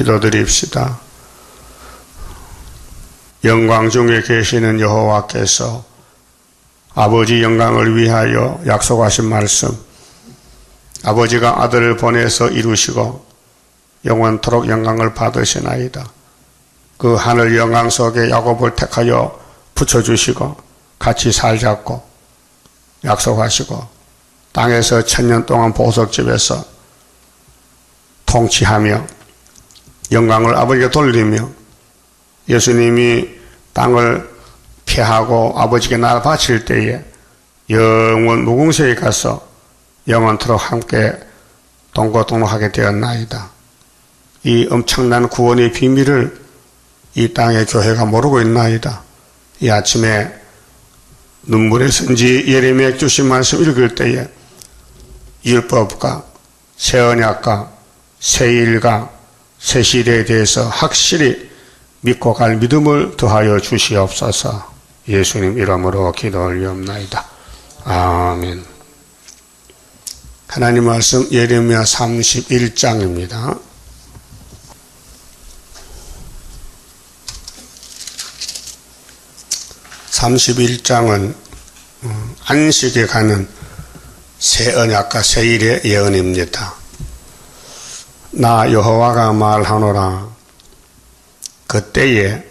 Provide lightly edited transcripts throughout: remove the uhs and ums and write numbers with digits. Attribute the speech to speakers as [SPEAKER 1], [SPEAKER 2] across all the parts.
[SPEAKER 1] 기도드립시다. 영광 중에 계시는 여호와께서 아버지 영광을 위하여 약속하신 말씀, 아버지가 아들을 보내서 이루시고 영원토록 영광을 받으시나이다. 그 하늘 영광 속에 야곱을 택하여 붙여주시고 같이 살자고 약속하시고 땅에서 1000년 동안 보석집에서 통치하며 영광을 아버지께 돌리며 예수님이 땅을 피하고 아버지께 나라 바칠 때에 영원 무궁세에 가서 영원토록 함께 동거동록하게 되었나이다. 이 엄청난 구원의 비밀을 이 땅의 교회가 모르고 있나이다. 이 아침에 눈물의 선지 예레미야 주신 말씀 읽을 때에 율법과 새 언약과 새 일과 새 시대에 대해서 확실히 믿고 갈 믿음을 더하여 주시옵소서. 예수님 이름으로 기도 올리옵나이다. 아멘. 하나님 말씀 예레미야 31장입니다. (31장은) 안식에 가는 새 언약과 새 일의 예언입니다. 나 여호와가 말하노라. 그때에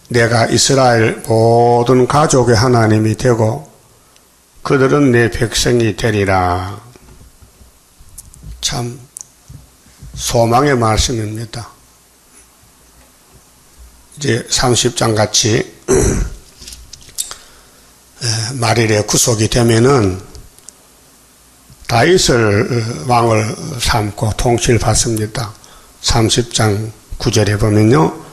[SPEAKER 1] 내가 이스라엘 모든 가족의 하나님이 되고 그들은 내 백성이 되리라. 참 소망의 말씀입니다. 이제 30장 같이 말일에 구속이 되면은 다윗을 왕을 삼고 통치를 받습니다. 30장 9절에 보면요,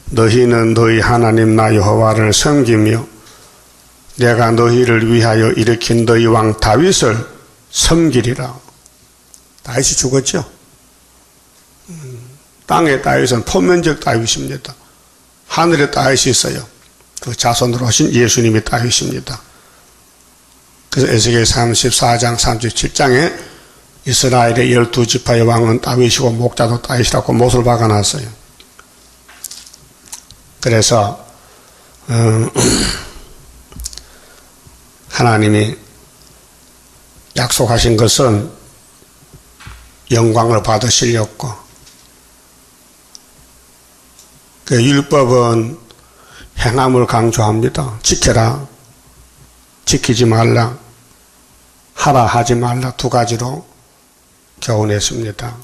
[SPEAKER 1] 너희는 너희 하나님 나 여호와를 섬기며 내가 너희를 위하여 일으킨 너희 왕 다윗을 섬기리라. 다윗이 죽었죠. 땅의 다윗은 포면적 다윗입니다. 하늘에 다윗이 있어요. 그 자손으로 오신 예수님이 다윗입니다. 그래서 에스겔 34장 37장에 이스라엘의 12지파의 왕은 다윗이고 목자도 다윗이라고 못을 박아놨어요. 그래서 하나님이 약속하신 것은 영광을 받으시려고. 그 율법은 행함을 강조합니다. 지켜라, 지키지 말라, 하라, 하지 말라 두 가지로 교훈했습니다.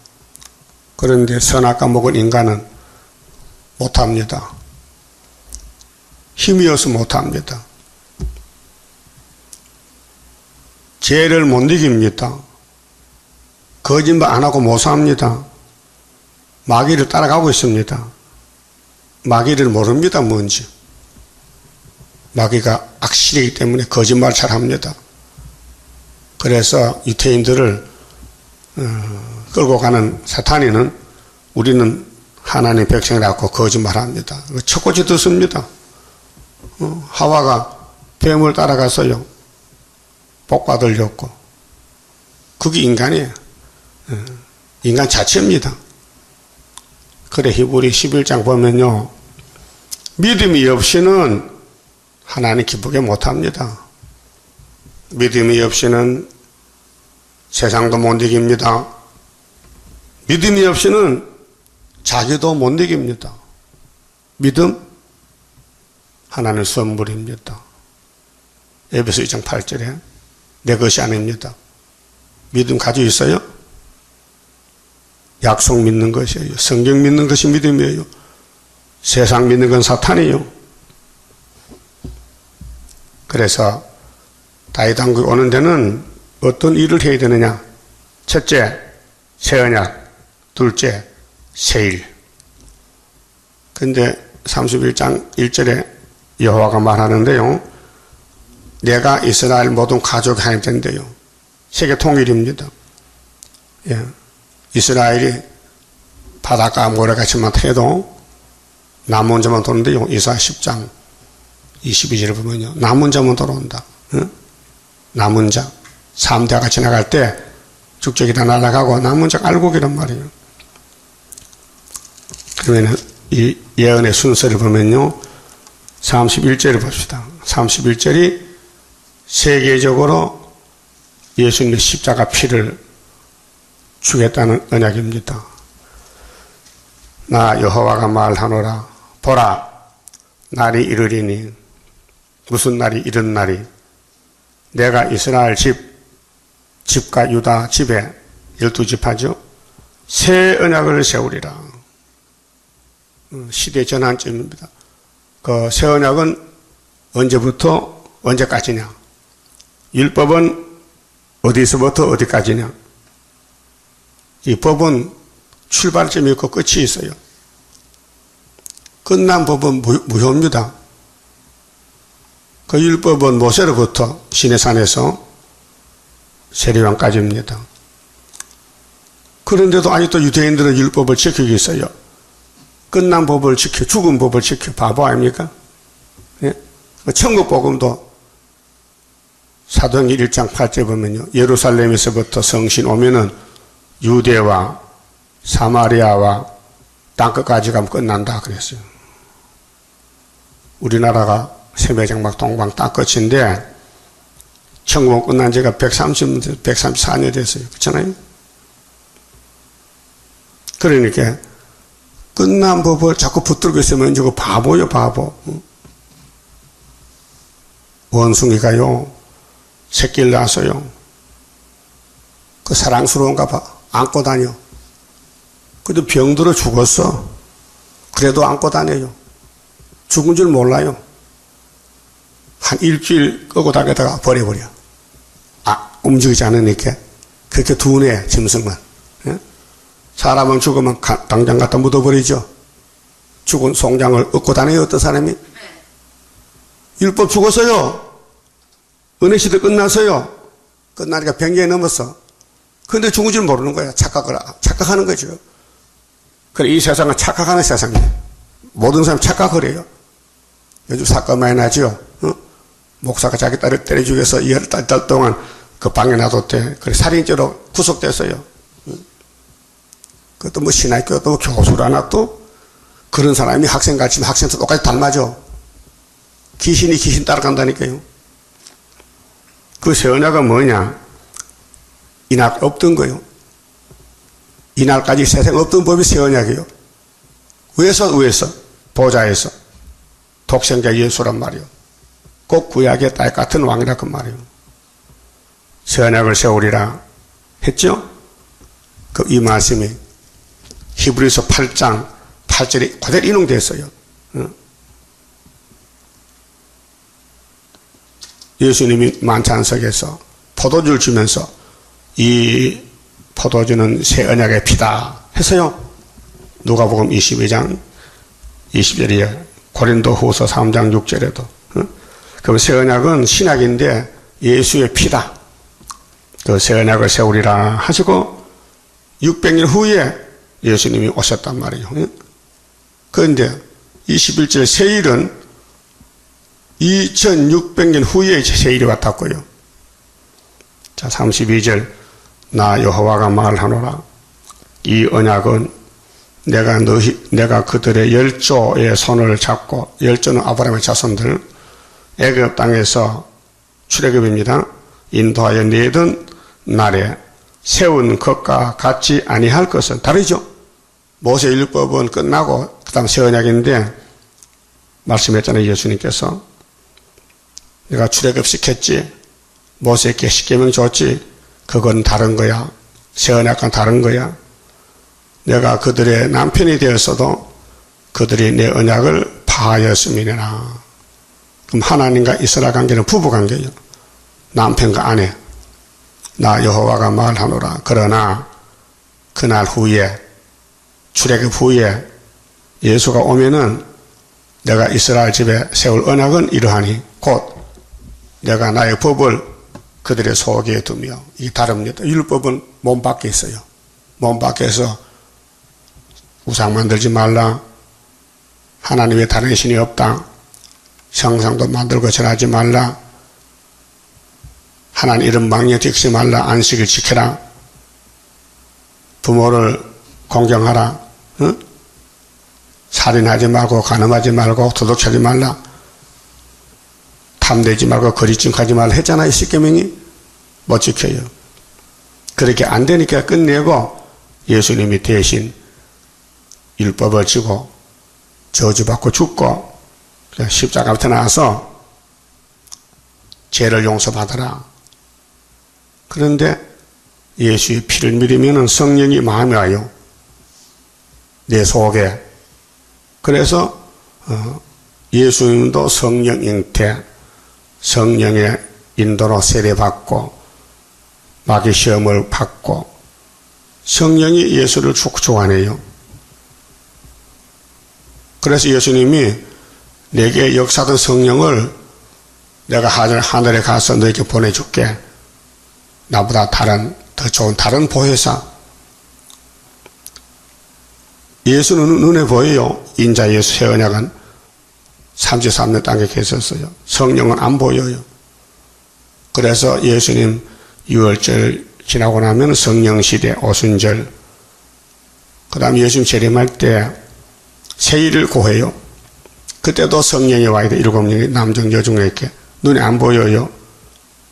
[SPEAKER 1] 그런데 선악과 먹은 인간은 못합니다. 힘이 없어 못합니다. 죄를 못 이깁니다. 거짓말 안 하고 못 삽니다. 마귀를 따라가고 있습니다. 마귀를 모릅니다. 뭔지. 마귀가 악실이기 때문에 거짓말 잘 합니다. 그래서 유태인들을 끌고 가는 사탄이는 우리는 하나님 백성이라고 거짓말합니다. 첫 듣습니다. 하와가 뱀을 따라가서요, 복 받으려고. 그게 인간이에요. 인간 자체입니다. 그래 히브리 11장 보면요, 믿음이 없이는 하나님 기쁘게 못합니다. 믿음이 없이는 세상도 못 이깁니다. 믿음이 없이는 자기도 못 이깁니다. 믿음 하나님 선물입니다. 에베소 2장 8절에 내 것이 아닙니다. 믿음 가지고 있어요? 약속 믿는 것이에요. 성경 믿는 것이 믿음이에요. 세상 믿는 건 사탄이에요. 그래서 다윗 왕국이 오는 데는 어떤 일을 해야 되느냐? 첫째, 새 언약. 둘째, 새 일. 근데 31장 1절에 여호와가 말하는데요, 내가 이스라엘 모든 가족의 하나님 된대요. 세계 통일입니다. 예. 이스라엘이 바닷가 모래같이만 해도 남은 자만 도는데요, 이사 10장 22절을 보면요, 남은 자만 돌아온다. 응? 남은 자 3대가 지나갈 때 죽적이 다 날아가고 남은 자가 알곡이란 말이에요. 그러면 이 예언의 순서를 보면요. 31절을 봅시다. 31절이 세계적으로 예수님의 십자가 피를 주겠다는 언약입니다. 나 여호와가 말하노라. 보라, 날이 이르리니. 무슨 날이 이른 날이? 내가 이스라엘 집과 유다 집에 12지파죠. 새 언약을 세우리라. 시대 전환점입니다. 그 새 언약은 언제부터 언제까지냐? 율법은 어디서부터 어디까지냐? 이 법은 출발점이 있고 끝이 있어요. 끝난 법은 무효입니다. 그 율법은 모세로부터 시내산에서 세례요한까지입니다. 그런데도 아직도 유대인들은 율법을 지키고 있어요. 끝난 법을 지켜, 죽은 법을 지켜. 바보 아닙니까? 예? 천국 복음도 사도행전 1장 8절 보면요. 예루살렘에서부터 성신 오면은 유대와 사마리아와 땅끝까지 가면 끝난다 그랬어요. 우리나라가 세배장막 동방 땅끝인데 천국 끝난 지가 134년 됐어요. 그렇잖아요? 그러니까 끝난 법을 자꾸 붙들고 있으면 저거 바보요, 바보. 원숭이가요, 새끼를 낳았어요. 그 사랑스러운가 봐. 안고 다녀. 그래도 병들어 죽었어. 그래도 안고 다녀요. 죽은 줄 몰라요. 한 일주일 끄고 다니다가 버려버려. 움직이지 않으니까. 그렇게 둔해, 짐승은. 예? 사람은 죽으면 당장 갖다 묻어버리죠. 죽은 송장을 얻고 다녀요, 어떤 사람이? 율법 죽었어요. 은혜시대 끝났어요. 끝나니까 100년이 넘었어. 근데 죽은 줄 모르는 거야. 착각하는 거죠. 그래, 이 세상은 착각하는 세상이에요. 모든 사람이 착각을 해요. 요즘 사건 많이 나죠. 목사가 자기 딸을 때려주기 위해서 10달 동안 그 방에 놔뒀대. 그래, 살인죄로 구속됐어요. 그것도 뭐 신학교 또 교수라나 또 그런 사람이 학생 같이 학생도 똑같이 닮아져. 귀신이 귀신 따라간다니까요. 그 새 언약은 뭐냐? 이날 없던 거요. 이날까지 세상에 없던 법이 새 언약이에요. 위에서 보좌에서 독생자 예수란 말이요. 꼭 구약의 딸 같은 왕이라 그 말이요. 새 언약을 세우리라 했죠? 이 말씀이 히브리서 8장 8절에 그대로 인용됐어요. 예수님이 만찬석에서 포도주를 주면서 이 포도주는 새 언약의 피다 했어요. 누가복음 22장 20절이에요. 고린도후서 3장 6절에도. 그럼 새 언약은 신약인데 예수의 피다. 그 새 언약을 세우리라 하시고 600년 후에 예수님이 오셨단 말이에요. 그런데 21절 세일은 2600년 후에 세일이 왔다고요. 자, 32절 나 여호와가 말하노라. 이 언약은 내가 그들의 열조의 손을 잡고, 열조는 아브라함의 자손들, 애굽 땅에서 출애굽입니다. 인도하여 내던 날에 세운 것과 같이 아니할 것은 다르죠. 모세 율법은 끝나고 그 다음 새 언약인데 말씀했잖아요. 예수님께서 내가 출애굽시켰지, 모세에게 십계명 줬지, 그건 다른 거야. 새 언약과는 다른 거야. 내가 그들의 남편이 되었어도 그들이 내 언약을 파하였음이니라. 그럼 하나님과 이스라엘 관계는 부부 관계예요. 남편과 아내. 나 여호와가 말하노라. 그러나 그날 후에, 출애굽 후에 예수가 오면은 내가 이스라엘 집에 세울 언약은 이러하니 곧 내가 나의 법을 그들의 속에 두며. 이게 다릅니다. 율법은 몸 밖에 있어요. 몸 밖에서 우상 만들지 말라. 하나님 외에 다른 신이 없다. 형상도 만들고 절하지 말라. 하나님 이름 망령 찍지 말라. 안식을 지켜라. 부모를 공경하라. 응? 살인하지 말고 간음하지 말고 도둑질하지 말라, 탐내지 말고 거짓증하지 말라 했잖아요. 십계명이 못 지켜요. 그렇게 안 되니까 끝내고 예수님이 대신 율법을 지고 저주받고 죽고 십자가 앞에 나와서 죄를 용서받아라. 그런데 예수의 피를 믿으면 성령이 마음에 와요. 내 속에. 그래서 예수님도 성령 잉태, 성령의 인도로 세례받고 마귀 시험을 받고 성령이 예수를 축복하네요. 그래서 예수님이 내게 역사된 성령을 내가 하늘에 가서 너에게 보내줄게. 나보다 더 좋은 다른 보혜사. 예수는 눈에 보여요. 인자 예수 새 언약은 33년 땅에 계셨어요. 성령은 안 보여요. 그래서 예수님 6월절 지나고 나면 성령시대 오순절, 그 다음에 예수님 재림할 때 세일을 고해요. 그때도 성령이 와야 돼. 7명이 남중 여중에게 눈에 안 보여요.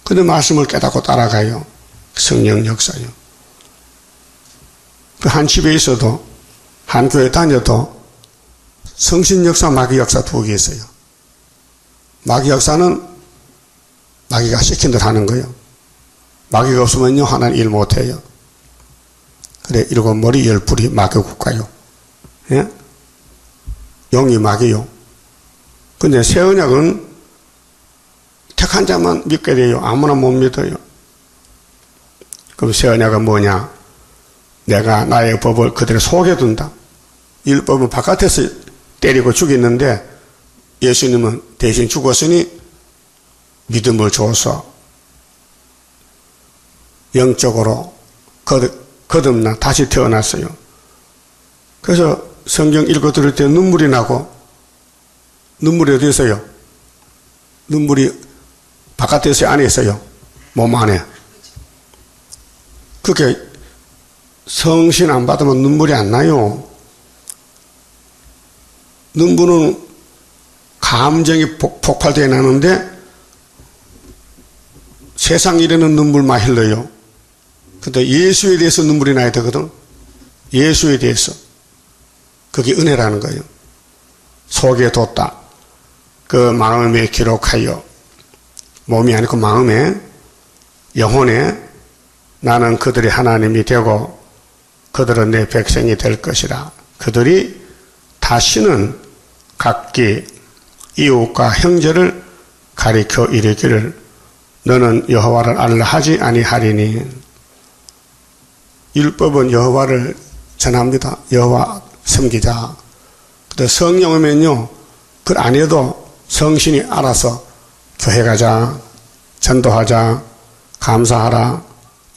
[SPEAKER 1] 근데 말씀을 깨닫고 따라가요. 성령 역사요. 그 한 집에 있어도 한 교회 다녀도 성신 역사, 마귀 역사 두 개 있어요. 마귀 역사는 마귀가 시킨 대로 하는 거예요. 마귀가 없으면요 하나는 일 못해요. 그래 7머리 10뿌리 마귀 국가요. 예? 영이 마귀요. 근데 새 언약은 택한 자만 믿게 돼요. 아무나 못 믿어요. 그럼 새 언약은 뭐냐? 내가 나의 법을 그대로 속여둔다. 율법은 바깥에서 때리고 죽였는데 예수님은 대신 죽었으니 믿음을 줘서 영적으로 거듭나 다시 태어났어요. 그래서 성경 읽어 들을 때 눈물이 나고, 눈물이 어디 있어요? 눈물이 바깥에 있어요? 안에 있어요? 몸 안에. 그렇게 성신 안 받으면 눈물이 안 나요. 눈물은 감정이 폭발되어 나는데 세상 일에는 눈물만 흘러요. 근데 예수에 대해서 눈물이 나야 되거든. 예수에 대해서. 그게 은혜라는 거예요. 속에 뒀다. 그 마음에 기록하여, 몸이 아니고 마음에, 영혼에 나는 그들의 하나님이 되고 그들은 내 백성이 될 것이라. 그들이 다시는 각기 이웃과 형제를 가리켜 이르기를 너는 여호와를 알라 하지 아니하리니. 율법은 여호와를 전합니다. 여호와 섬기자. 근데 성령 오면요, 그걸 안 해도 성신이 알아서 교회 가자, 전도하자, 감사하라,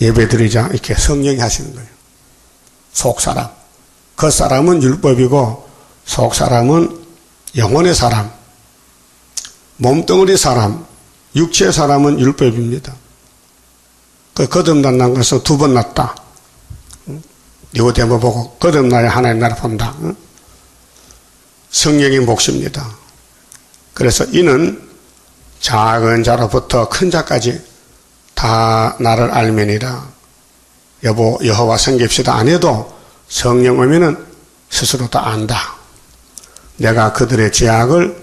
[SPEAKER 1] 예배드리자, 이렇게 성령이 하시는 거예요. 속사람. 겉사람은 율법이고 속사람은 영혼의 사람, 몸뚱어리 사람, 육체의 사람은 율법입니다. 그 거듭난 것은 2번 났다. 니고데모 보고 거듭나야 하나님 나라 본다. 성령의 몫입니다. 그래서 이는 작은 자로부터 큰 자까지 다 나를 알면이라. 여보 여호와 섬깁시다 안 해도 성령 오면은 스스로 다 안다. 내가 그들의 죄악을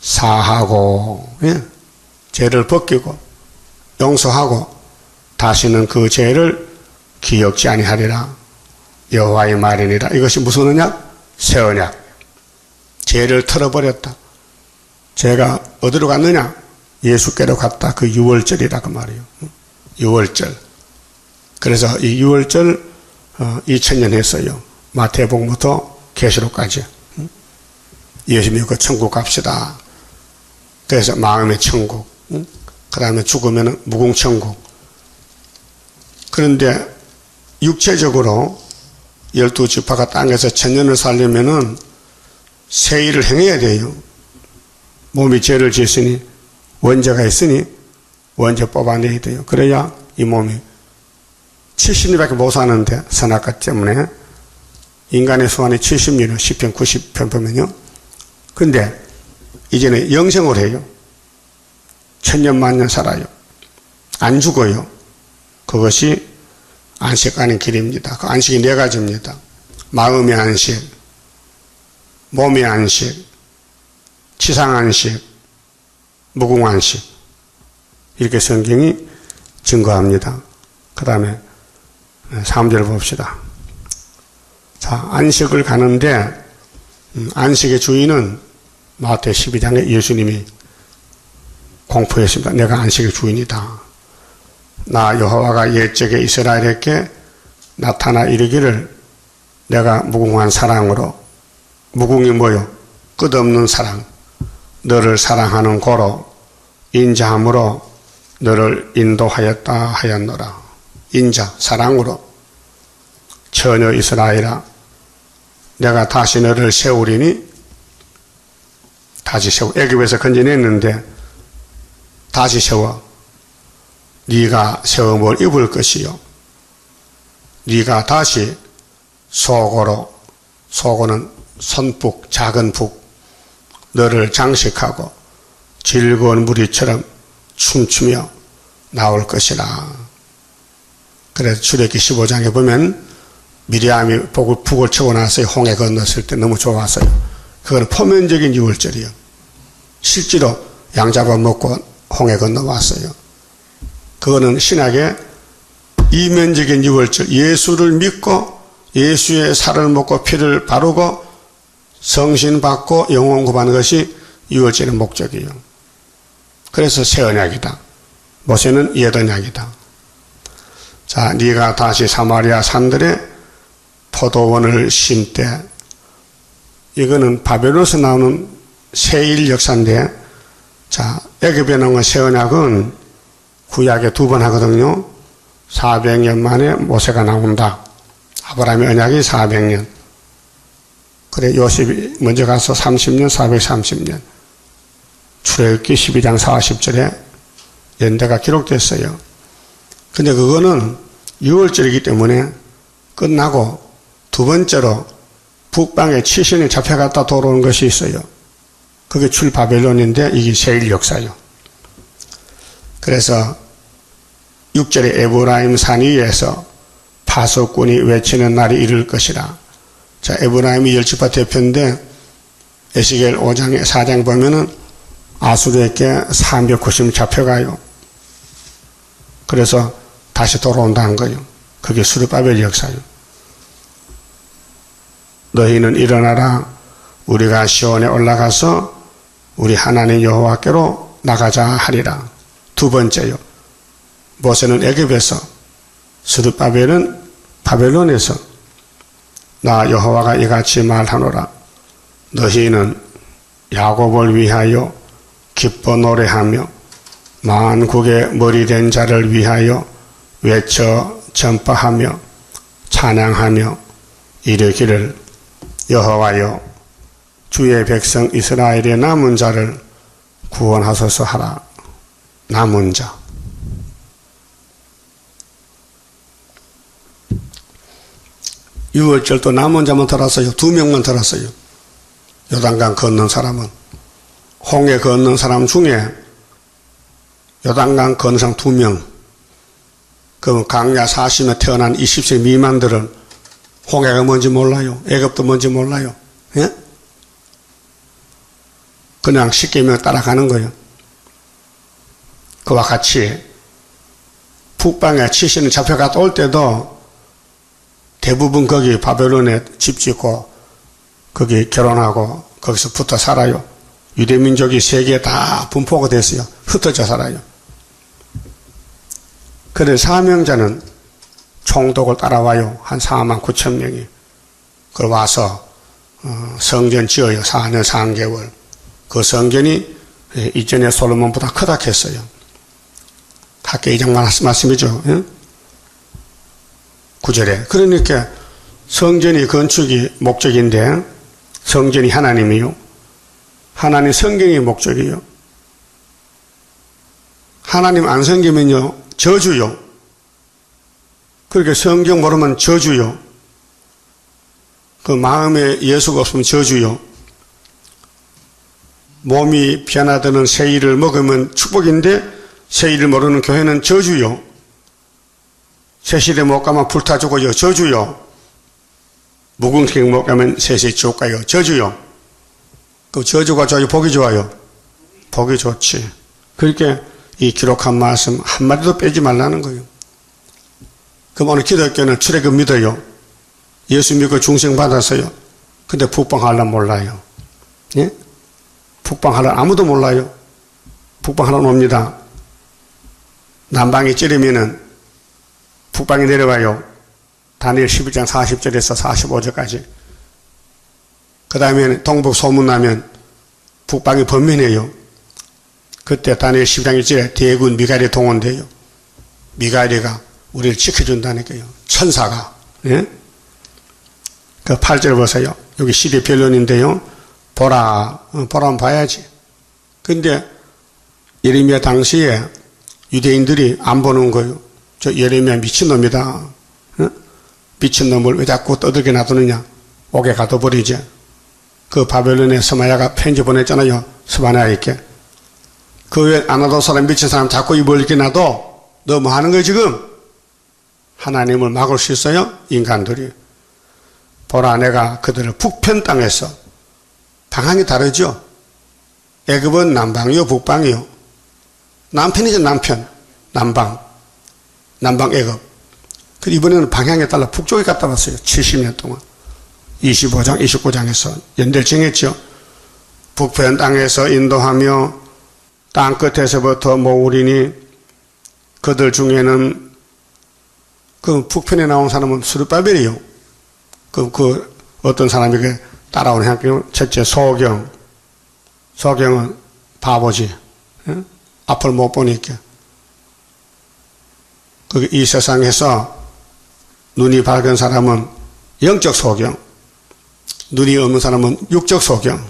[SPEAKER 1] 사하고, 예? 죄를 벗기고 용서하고 다시는 그 죄를 기억지 아니하리라. 여호와의 말이니라. 이것이 무슨 언약? 새 언약. 죄를 털어버렸다. 죄가 어디로 갔느냐? 예수께로 갔다. 그 6월절이라 그 말이에요. 6월절. 그래서 이 6월절 2000년 했어요. 마태복음부터 계시록까지. 예수 믿고 천국 갑시다. 그래서 마음의 천국, 그 다음에 죽으면 무궁천국. 그런데 육체적으로 12지파가 땅에서 1000년을 살려면은 새 일을 행해야 돼요. 몸이 죄를 지었으니 원죄가 있으니 원죄 뽑아내야 돼요. 그래야 이 몸이 70년밖에 못 사는데 선악과 때문에 인간의 소원이 70년이요. 10편, 90편 보면요. 근데 이제는 영생을 해요. 천년 만년 살아요. 안 죽어요. 그것이 안식 가는 길입니다. 그 안식이 네 가지입니다. 마음의 안식, 몸의 안식, 지상 안식, 무궁 안식. 이렇게 성경이 증거합니다. 그 다음에 3절 봅시다. 자, 안식을 가는데 안식의 주인은 마태 12장에 예수님이 공포했습니다. 내가 안식의 주인이다. 나 여호와가 옛적에 이스라엘에게 나타나 이르기를 내가 무궁한 사랑으로, 무궁이 뭐요? 끝없는 사랑, 너를 사랑하는 고로 인자함으로 너를 인도하였다 하였노라. 인자, 사랑으로. 처녀 이스라엘아, 내가 다시 너를 세우리니, 다시 세워. 애굽에서 건져냈는데 다시 세워. 네가 세움을 입을 것이요. 네가 다시 소고로, 소고는 선북, 작은 북, 너를 장식하고 즐거운 무리처럼 춤추며 나올 것이라. 그래서 출애굽기 15장에 보면 미리암이 북을 치고 나서 홍해 건넜을 때 너무 좋았어요. 그건 표면적인 유월절이요. 실제로 양 잡아먹고 홍해 건너왔어요. 그거는 신약의 이면적인 유월절, 예수를 믿고 예수의 살을 먹고 피를 바르고 성신 받고 영혼 구하는 것이 유월절의 목적이에요. 그래서 새 언약이다. 모세는 옛 언약이다. 자, 네가 다시 사마리아 산들에 포도원을 심되, 이거는 바벨론에서 나오는 새일 역사인데, 자, 애굽에 나온 새 언약은 구약에 2번 하거든요. 400년 만에 모세가 나온다. 아브라함의 언약이 400년. 그래, 요셉이 먼저 가서 30년, 430년. 출애굽기 12장 40절에 연대가 기록됐어요. 근데 그거는 6월절이기 때문에 끝나고 두 번째로 북방에 7신이 잡혀갔다 돌아오는 것이 있어요. 그게 출바벨론인데 이게 세일 역사요. 그래서 6절에 에브라임 산 위에서 파수꾼이 외치는 날이 이를 것이라. 자, 에브라임이 열지파 대표인데 에스겔 5장 4장 보면은 아수르에게 390명 잡혀가요. 그래서 다시 돌아온다는 거예요. 그게 스룹바벨 역사예요. 너희는 일어나라. 우리가 시온에 올라가서 우리 하나님 여호와께로 나가자 하리라. 두 번째요. 모세는 애굽에서, 스룹바벨은 바벨론에서 나 여호와가 이같이 말하노라. 너희는 야곱을 위하여 기뻐 노래하며 만국의 머리 된 자를 위하여 외쳐 전파하며 찬양하며 이르기를 여호와여 주의 백성 이스라엘의 남은 자를 구원하소서 하라. 남은 자. 유월절도 남은 자만 들었어요. 2명만 들었어요. 요단강 건넌 사람은. 홍해 건넌 사람 중에 요단강 건넌 사람 2명. 그럼 강야 40에 태어난 20세 미만들은 홍해가 뭔지 몰라요. 애굽도 뭔지 몰라요. 예? 그냥 쉽게 따라가는 거예요. 그와 같이 북방에 70년 잡혀갔다 올 때도 대부분 거기 바벨론에 집 짓고 거기 결혼하고 거기서 붙어 살아요. 유대민족이 세계에 다 분포가 됐어요. 흩어져 살아요. 그래 사명자는 총독을 따라와요. 한 4만 9천 명이. 그걸 와서 성전 지어요. 4년 3개월. 그 성전이 이전에 솔로몬보다 크다 했어요. 학계 2장 말씀이죠. 예? 9절에. 그러니까 성전이 건축이 목적인데 성전이 하나님이요. 하나님 성경이 목적이요. 하나님 안 섬기면요 저주요. 그러니까 성경 모르면 저주요. 그 마음에 예수가 없으면 저주요. 몸이 변화되는 새일을 먹으면 축복인데 새일을 모르는 교회는 저주요. 새실에 못 가면 불타 죽어요. 저주요. 묵은길 못 가면 새시 지옥 가요. 저주요. 그 저주가 좋아요? 복이 좋아요? 복이 좋지. 그렇게 이 기록한 말씀 한마디도 빼지 말라는 거예요. 그럼 오늘 기독교는 출애굽 믿어요. 예수 믿고 중생 받았어요. 근데 북방하려면 몰라요. 예? 북방하려면 아무도 몰라요. 북방하려면 옵니다. 남방이 찌르면은 북방이 내려와요. 다니엘 11장 40절에서 45절까지. 그 다음에 동북 소문나면 북방이 번민해요. 그때 다니엘 12장이 찌르 대군 미가리 동원돼요. 미가리가 우리를 지켜준다니까요. 천사가. 예? 그 8절 보세요. 여기 시대 변론인데요. 보라면 봐야지. 근데 예레미야 당시에 유대인들이 안 보는 거예요. 저 예레미야 미친놈이다. 어? 미친놈을 왜 자꾸 떠들게 놔두느냐. 옥에 가둬버리지. 그 바벨론에 스마야가 편지 보냈잖아요. 스바냐에게. 그 외에 아나도 사람 미친 사람 자꾸 입 벌리게 놔둬. 너 뭐 하는 거야 지금? 하나님을 막을 수 있어요? 인간들이. 보라 내가 그들을 북편 땅에서 방향이 다르죠? 애굽은 남방이요 북방이요. 남편이죠 남편. 남방 애굽. 그 이번에는 방향에 따라 북쪽에 갔다 왔어요. 70년 동안. 25장 29장에서 연대를 정했죠. 북편 땅에서 인도하며 땅 끝에서부터 모으리니 그들 중에는 그 북편에 나온 사람은 스룹바벨이요. 그 어떤 사람에게 따라오는 학교 첫째 소경은 바보지. 예? 앞을 못 보니까. 이 세상에서 눈이 밝은 사람은 영적 소경, 눈이 없는 사람은 육적 소경.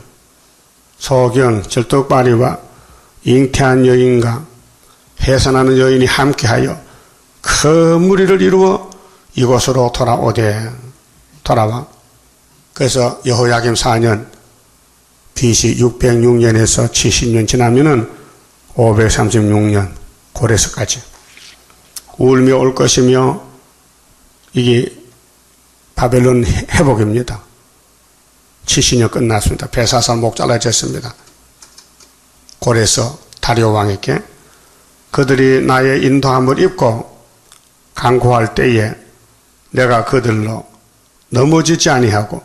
[SPEAKER 1] 소경, 절뚝발이와 잉태한 여인과 해산하는 여인이 함께하여 큰 무리를 이루어 이곳으로 돌아와. 그래서 여호야김 4년, BC 606년에서 70년 지나면은 536년 고레스까지 울며 올 것이며 이게 바벨론 회복입니다. 70년 끝났습니다. 베사산 목 잘라졌습니다. 고레스 다리오 왕에게 그들이 나의 인도함을 입고 강구할 때에 내가 그들로 넘어지지 아니하고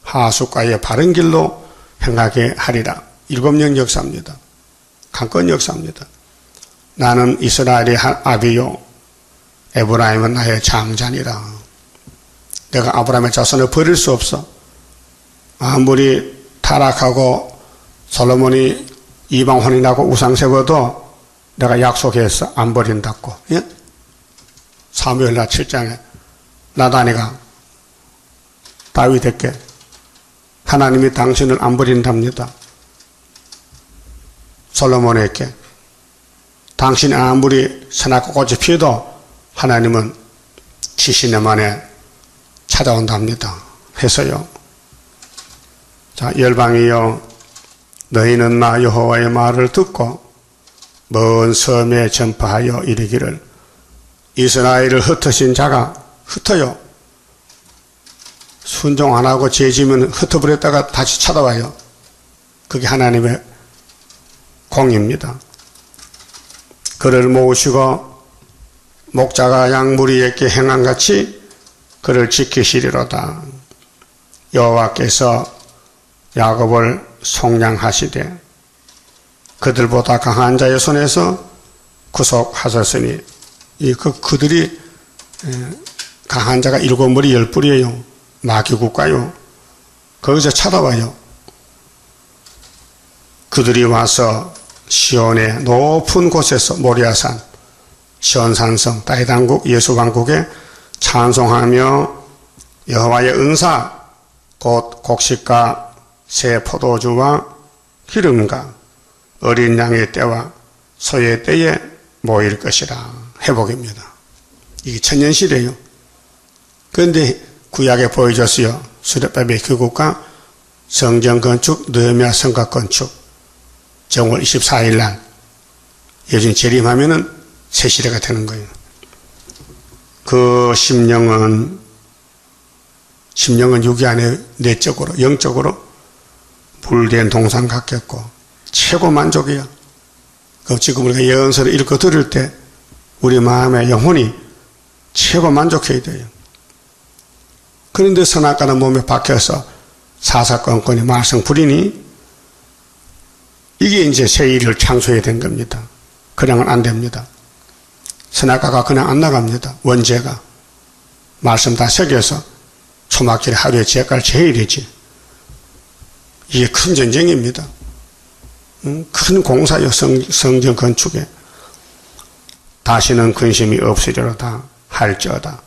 [SPEAKER 1] 하숫가의 바른 길로 행하게 하리라. 7년 역사입니다. 강권 역사입니다. 나는 이스라엘의 아비요 에브라임은 나의 장자니라. 내가 아브라함의 자손을 버릴 수 없어. 아무리 타락하고 솔로몬이 이방 혼인하고 우상 세워도 내가 약속해서 안 버린다고. 예? 사무엘하 7장에 나다니가 다윗에게 하나님이 당신을 안 버린답니다. 솔로몬에게 당신이 아무리 선악과 꽃이 피어도 하나님은 70년 만에 찾아온답니다. 해서요. 자, 열방이여 너희는 나 여호와의 말을 듣고 먼 섬에 전파하여 이르기를 이스라엘을 흩으신 자가 흩어요. 순종 안 하고 죄지면 흩어버렸다가 다시 찾아와요. 그게 하나님의 공입니다. 그를 모으시고 목자가 양무리에게 행한같이 그를 지키시리로다. 여호와께서 야곱을 속량하시되 그들보다 강한 자의 손에서 구속하셨으니 그들이 강한 자가 7머리 10뿔이에요. 마귀국가요. 거기서 찾아와요. 그들이 와서 시온의 높은 곳에서 모리아산, 시온산성, 다윗왕국, 예수왕국에 찬송하며 여호와의 은사, 곧 곡식과 새 포도주와 기름과 어린 양의 때와 소의 때에 모일 것이라. 회복입니다. 이게 천년시대예요. 그런데 구약에 보여줬어요. 수렵바벨 귀국과 성전 건축, 느헤미야 성곽 건축, 정월 24일 날 예수님 재림하면은 새 시대가 되는 거예요. 그 심령은 육이 안에 내적으로, 영적으로 불된 동상 같겠고 최고 만족이야. 그 지금 우리가 예언서를 읽고 들을 때 우리 마음의 영혼이 최고 만족해야 돼요. 그런데 선악과는 몸에 박혀서 사사건건이 말썽 부리니 이게 이제 새 일을 창조해야 된 겁니다. 그냥은 안 됩니다. 선악과가 그냥 안 나갑니다. 원죄가 말씀 다 새겨서 초막길에 하루에 제갈 제일이지. 이게 큰 전쟁입니다. 큰 공사요. 성전 건축에 다시는 근심이 없으리로다 할지어다.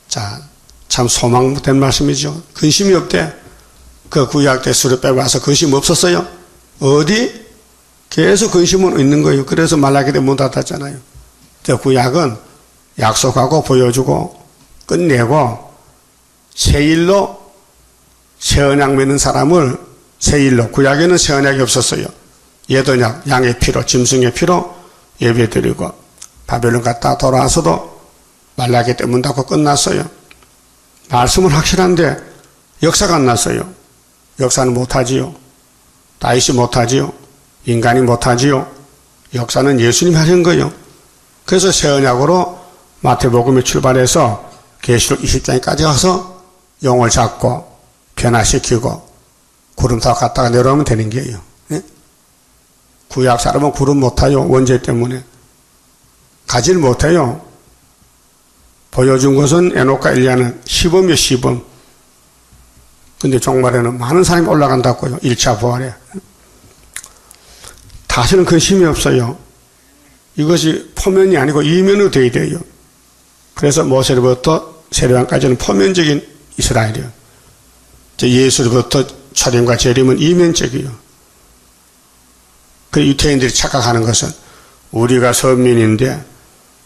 [SPEAKER 1] 자, 참 소망된 말씀이죠. 근심이 없대. 그 구약 때 수를 빼와서 근심 없었어요. 어디? 계속 근심은 있는 거예요. 그래서 말라기 때 문 닫았잖아요. 저 구약은 약속하고 보여주고 끝내고 새 일로 새 언약 맺는 사람을 새 일로, 구약에는 새 언약이 없었어요. 옛언약 양의 피로, 짐승의 피로 예배드리고 바벨론 갔다 돌아와서도 말라기 때 문 닫고 끝났어요. 말씀은 확실한데 역사가 안 났어요. 역사는 못하지요. 다윗이 못하지요. 인간이 못하지요. 역사는 예수님이 하신 거예요. 그래서 새 언약으로 마태복음에 출발해서 계시록 20장까지 가서 영을 잡고 변화시키고 구름 타고 갔다가 내려오면 되는 게예요. 네? 구약 사람은 구름 못 타요. 원죄 때문에. 가지를 못해요. 보여준 것은 에녹과 엘리야는 시범이요, 시범. 근데 종말에는 많은 사람이 올라간다고요. 1차 부활에. 다시는 근심이 없어요. 이것이 포면이 아니고 이면으로 되어야 돼요. 그래서 모세로부터 세례왕까지는 포면적인 이스라엘이에요. 예수로부터 초림과 재림은 이면적이에요. 그 유태인들이 착각하는 것은 우리가 선민인데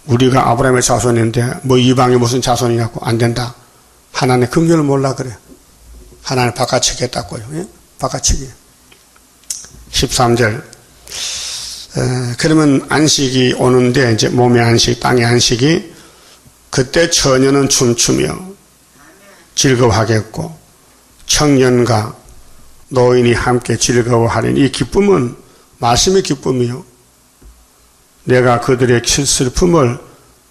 [SPEAKER 1] 우리가 아브라함의 자손인데 뭐 이방이 무슨 자손이냐고 안 된다. 하나님의 긍휼을 몰라 그래. 하나님 바깥치겠다고요. 예? 바깥치기. 13절. 그러면 안식이 오는데 이제 몸의 안식, 땅의 안식이 그때 처녀는 춤추며 즐거워하겠고 청년과 노인이 함께 즐거워하는 이 기쁨은 말씀의 기쁨이요. 내가 그들의 슬픔을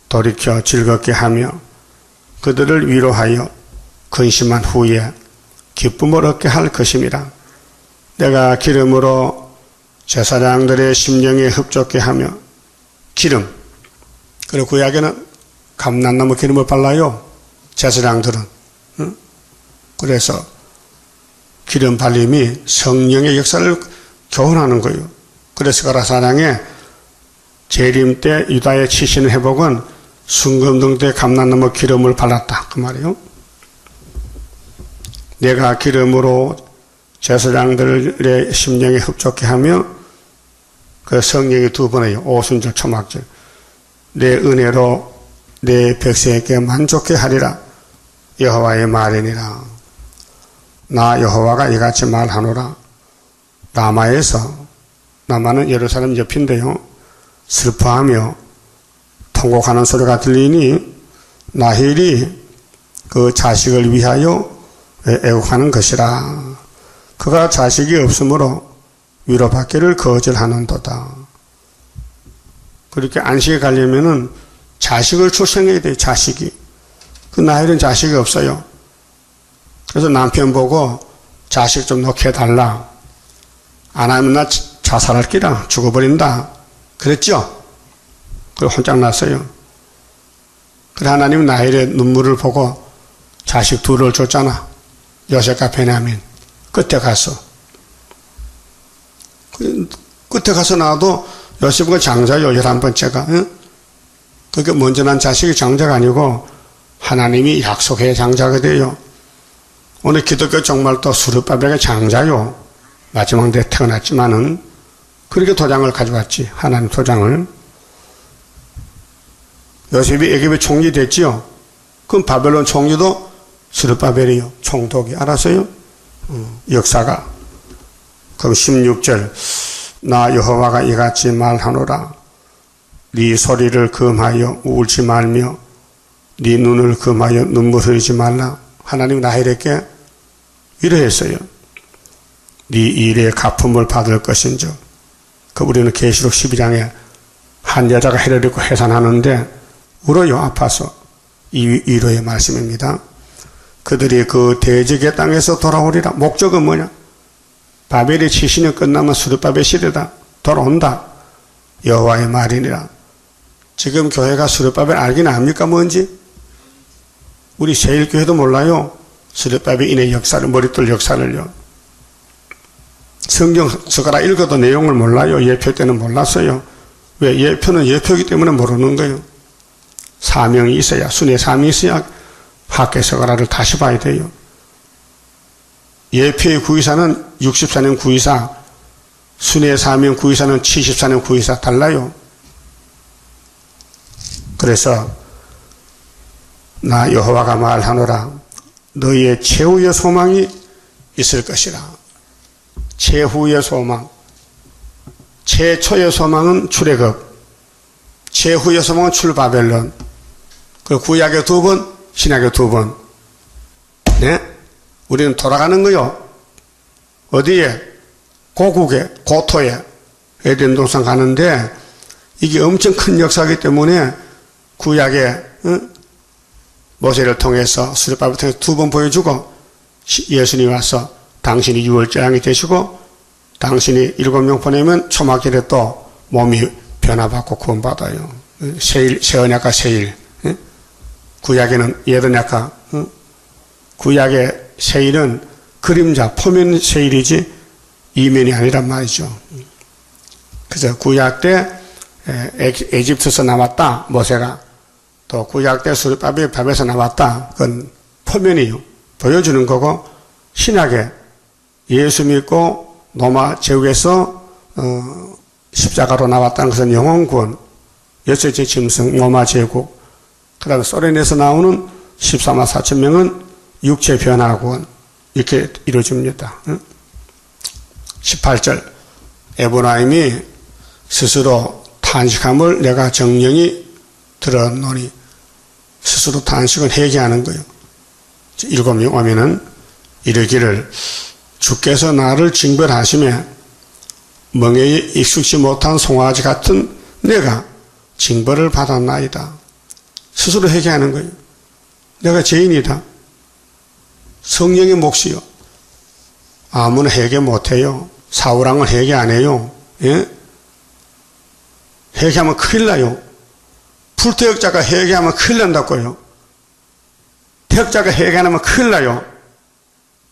[SPEAKER 1] 돌이켜 즐겁게 하며 그들을 위로하여 근심한 후에 기쁨을 얻게 할 것임이라. 내가 기름으로 제사장들의 심령에 흡족게 하며 기름. 그리고 구약에는 감람나무 기름을 발라요. 제사장들은. 응? 그래서 기름 발림이 성령의 역사를 교훈하는 거예요. 그래서 가라사랑에 재림 때 유다의 치신 회복은 순금동 때 감람나무 기름을 발랐다. 그 말이에요. 내가 기름으로 제사장들의 심령에 흡족해 하며 그 성령이 두 번이에요. 오순절 초막절. 내 은혜로 내 백성에게 만족해 하리라. 여호와의 말이니라. 나 여호와가 이같이 말하노라. 라마에서, 라마는 예루살렘 옆인데요. 슬퍼하며 통곡하는 소리가 들리니 라헬이 그 자식을 위하여 애국하는 것이라. 그가 자식이 없으므로 위로받기를 거절하는도다. 그렇게 안식에 가려면은 자식을 출생해야 돼요. 자식이. 그 라헬은 자식이 없어요. 그래서 남편 보고 자식 좀 놓게 해달라. 안 하면 나 자살할 기라. 죽어버린다. 그랬죠? 그걸 혼짝 났어요. 그래 하나님은 라헬의 눈물을 보고 자식 둘을 줬잖아. 요셉과 베냐민. 끝에 가서. 끝에 가서 나와도 요셉은 장자요. 11번째가. 응? 그게 먼저 난 자식이 장자가 아니고 하나님이 약속해야 장자가 돼요. 오늘 기독교 정말 또 수르바벨의 장자요. 마지막 때 태어났지만은 그렇게 도장을 가져왔지. 하나님 도장을. 요셉이 애굽의 총리 됐지요. 그럼 바벨론 총리도 수르바벨이요. 총독이 알았어요? 역사가. 그럼 16절 나 여호와가 이같이 말하노라. 네 소리를 금하여 울지 말며 네 눈을 금하여 눈물 흘리지 말라. 하나님 나에게 위로했어요. 네 일의 갚음을 받을 것인즉. 그 우리는 계시록 12장에 한 여자가 해를 입고 해산하는데 울어요. 아파서. 이 위로의 말씀입니다. 그들이 그 대적의 땅에서 돌아오리라. 목적은 뭐냐? 바벨의 70년 끝나면 수르바벨 시대다. 돌아온다. 여호와의 말이니라. 지금 교회가 수르바벨 알긴 압니까? 뭔지? 우리 세일교회도 몰라요. 수르바벨인의 역사를, 머릿돌 역사를요. 성경 서가라 읽어도 내용을 몰라요. 예표 때는 몰랐어요. 왜? 예표는 예표이기 때문에 모르는 거예요. 사명이 있어야, 순회 사명이 있어야 학계 서가라를 다시 봐야 돼요. 예표의 구의사는 64년 구의사, 순회 사명 구의사는 74년 구의사 달라요. 그래서 나 여호와가 말하노라. 너희의 최후의 소망이 있을 것이라. 최후의 소망. 최초의 소망은 출애굽, 최후의 소망은 출바벨론. 그 구약의 2번, 신약의 2번. 네? 우리는 돌아가는 거요. 어디에? 고국에, 고토에, 에덴 동산 가는데 이게 엄청 큰 역사이기 때문에 구약에 모세를 통해서 수르바벨을 통해서 2번 보여주고 예수님이 와서 당신이 유월절왕이 되시고 당신이 7명 보내면 초막절에 또 몸이 변화받고 구원받아요. 세언약과 세일. 구약에는 예언약과 구약의 세일은 그림자, 표면 세일이지 이면이 아니란 말이죠. 그래서 구약 때 에집트에서 나왔다, 모세가. 또 구약 때 수르바벨 밥에서 나왔다. 그건 표면이요. 보여주는 거고, 신약에 예수 믿고 로마 제국에서 십자가로 나왔다는 것은 영혼구원, 여섯째 짐승 로마 제국, 그 다음에 소련에서 나오는 14만 4천 명은 육체 변화구원, 이렇게 이루어집니다. 18절 에브라임이 스스로 탄식함을 내가 정령이 들었노니, 스스로 탄식은 회개하는 거예요. 7명 오면은 이르기를 주께서 나를 징벌하시며 멍에에 익숙지 못한 송아지 같은 내가 징벌을 받았나이다. 스스로 회개하는 거예요. 내가 죄인이다. 성령의 몫이요. 아무나 회개 못해요. 사울왕은 회개 안 해요. 예? 회개하면 큰일 나요. 불태역자가 회개하면 큰일 난다고요. 태역자가 회개 안 하면 큰일 나요.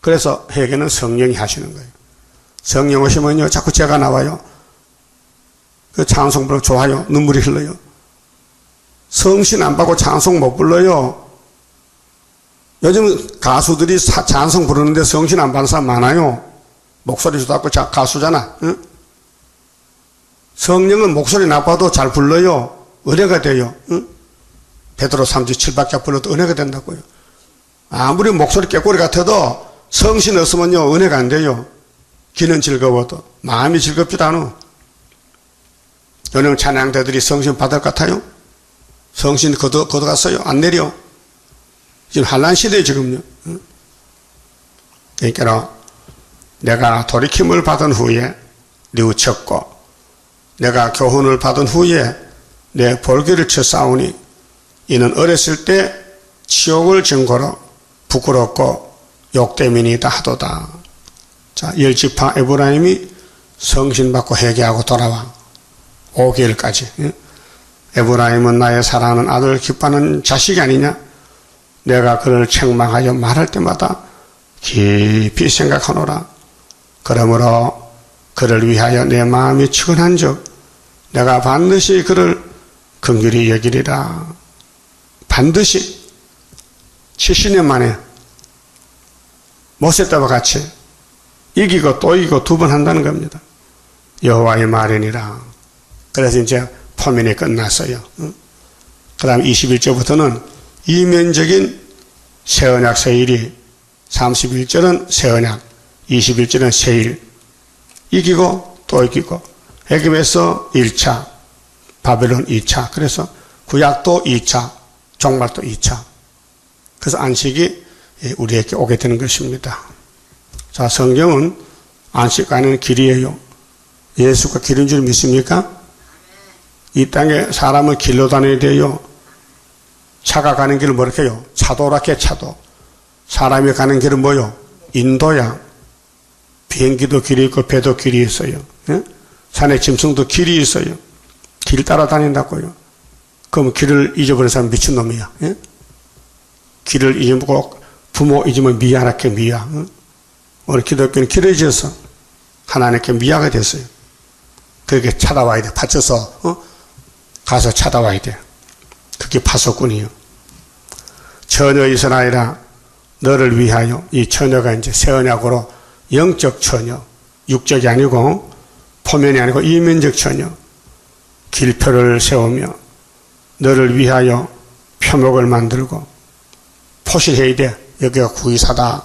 [SPEAKER 1] 그래서 회개는 성령이 하시는 거예요. 성령 오시면요, 자꾸 죄가 나와요. 그 찬송 부르고 좋아요. 눈물이 흘러요. 성신 안 받고 찬송 못 불러요. 요즘 가수들이 찬송 부르는데 성신 안 받는 사람 많아요. 목소리 좋다고 가수잖아. 응? 성령은 목소리 나빠도 잘 불러요. 은혜가 돼요. 응? 베드로 3주 7박자 불러도 은혜가 된다고요. 아무리 목소리 깨꼬리 같아도 성신 없으면요, 은혜가 안 돼요. 귀는 즐거워도 마음이 즐겁지도 않아. 요즘 찬양대들이 성신 받을 것 같아요? 성신 걷어갔어요? 안 내려. 지금 환란 시대에 지금요. 응? 그러니까 내가 돌이킴을 받은 후에 뉘우쳤고 내가 교훈을 받은 후에 내 볼기를 쳐 싸우니 이는 어렸을 때 치욕을 증거로 부끄럽고 욕되민이다 하도다. 자, 10지파 에브라임이 성신받고 회개하고 돌아와 5개월까지. 에브라임은 나의 사랑하는 아들 기뻐하는 자식이 아니냐? 내가 그를 책망하여 말할 때마다 깊이 생각하노라. 그러므로 그를 위하여 내 마음이 측은한즉 내가 반드시 그를 긍휼히 여기리라. 반드시 70년 만에 모세 때와 같이 이기고 또 이기고 2번 한다는 겁니다. 여호와의 말이니라. 그래서 이제 포면이 끝났어요. 그 다음 21절부터는 이면적인 새언약 세일이 31절은 새 언약, 21절은 새 일. 이기고 또 이기고. 애굽에서 1차, 바벨론 2차. 그래서 구약도 2차, 종말도 2차. 그래서 안식이 우리에게 오게 되는 것입니다. 자, 성경은 안식 가는 길이에요. 예수가 길인 줄 믿습니까? 이 땅에 사람은 길로 다녀야 돼요. 차가 가는 길은 뭐라고 해요? 차도라게 차도. 사람이 가는 길은 뭐요? 인도야. 비행기도 길이 있고 배도 길이 있어요. 예? 산에 짐승도 길이 있어요. 길 따라 다닌다고요. 그럼 길을 잊어버린 사람 미친놈이야. 예? 길을 잊어먹고 부모 잊으면 미안하게 미야. 우리 기독교는 길을 잊어서 하나님께 미아가 됐어요. 그렇게 찾아와야 돼. 받쳐서 가서 찾아와야 돼. 그게 파수꾼이요. 처녀 이스라엘아 너를 위하여. 이 처녀가 이제 새 언약으로 영적 처녀, 육적이 아니고 포면이 아니고 이면적 처녀. 길표를 세우며 너를 위하여 표목을 만들고 포실해야 돼. 여기가 구이사다.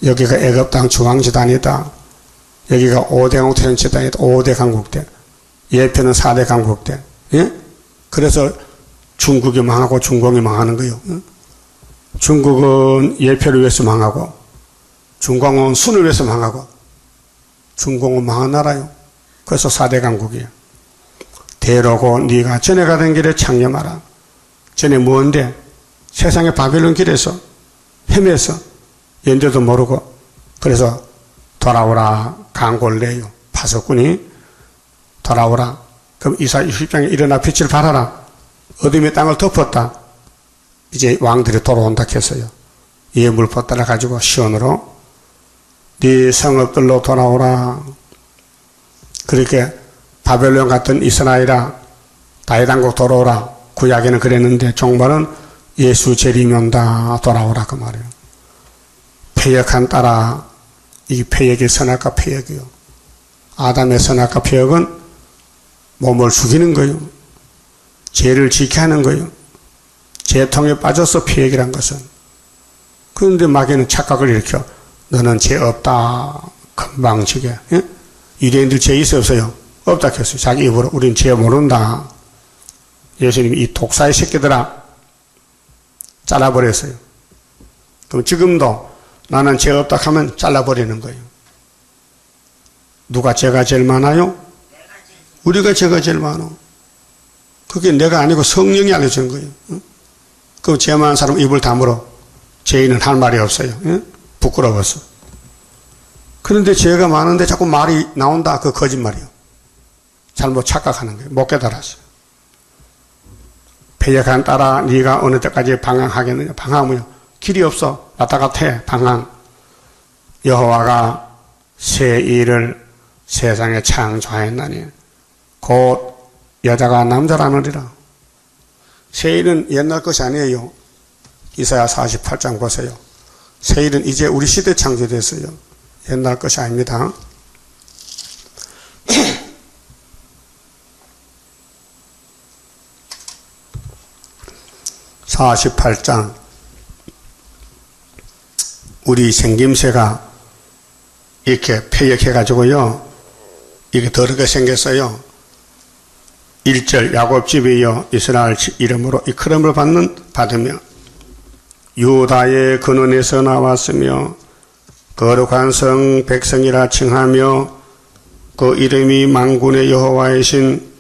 [SPEAKER 1] 여기가 애굽 땅 중앙지단이다. 여기가 5대 강국대전체단이다. 5대 강국대. 예표는 4대 강국대. 예? 그래서 중국이 망하고 중공이 망하는 거예요. 예? 중국은 예표를 위해서 망하고 중공은 순을 위해서 망하고 중공은 망한 나라요. 그래서 4대 강국이에요. 대로고 네가 전에 가던 길에 창념하라. 전에 뭔데? 세상의 바벨론 길에서 헤매서 연대도 모르고 그래서 돌아오라 강고를 내요. 파수꾼이 돌아오라. 그럼 이사 20장에 일어나 빛을 발하라. 어둠의 땅을 덮었다. 이제 왕들이 돌아온다 했어요. 예물포 따라가지고 시온으로 네 성읍들로 돌아오라. 그렇게 바벨론 갔던 이스라엘아 다윗왕국 돌아오라. 구약에는 그랬는데 종말은 예수 재림이 온다. 돌아오라 그 말이에요. 패역한 딸아. 이 패역이 선악과 패역이요. 아담의 선악과 패역은 몸을 죽이는 거예요. 죄를 지게 하는 거예요. 죄통에 빠져서 패역이란 것은. 그런데 마귀는 착각을 일으켜. 너는 죄 없다. 금방 지게. 예? 유대인들 죄 있어 없어요? 없다 했어요. 자기 입으로 우린 죄 모른다. 예수님이 이 독사의 새끼들아 잘라버렸어요. 그럼 지금도 나는 죄 없다 하면 잘라버리는 거예요. 누가 죄가 제일 많아요? 우리가 죄가 제일 많아. 그게 내가 아니고 성령이 알려주는 거예요. 그 죄 많은 사람 입을 다물어. 죄인은 할 말이 없어요. 부끄러워서. 그런데 죄가 많은데 자꾸 말이 나온다. 그 거짓말이요. 잘못 착각하는 거예요. 못 깨달았어요. 패역한 딸아 네가 어느 때까지 방황하겠느냐. 방황하면요. 길이 없어. 왔다 갔다 해. 방황. 여호와가 새 일을 세상에 창조하였나니 곧 여자가 남자라느리라. 새 일은 옛날 것이 아니에요. 이사야 48장 보세요. 새 일은 이제 우리 시대 창조됐어요. 옛날 것이 아닙니다. 48장 우리 생김새가 이렇게 패역해가지고요. 이렇게 더럽게 생겼어요. 1절 야곱집이여 이스라엘 이름으로 이크름을 받으며 유다의 근원에서 나왔으며 거룩한 성 백성이라 칭하며 그 이름이 만군의 여호와이신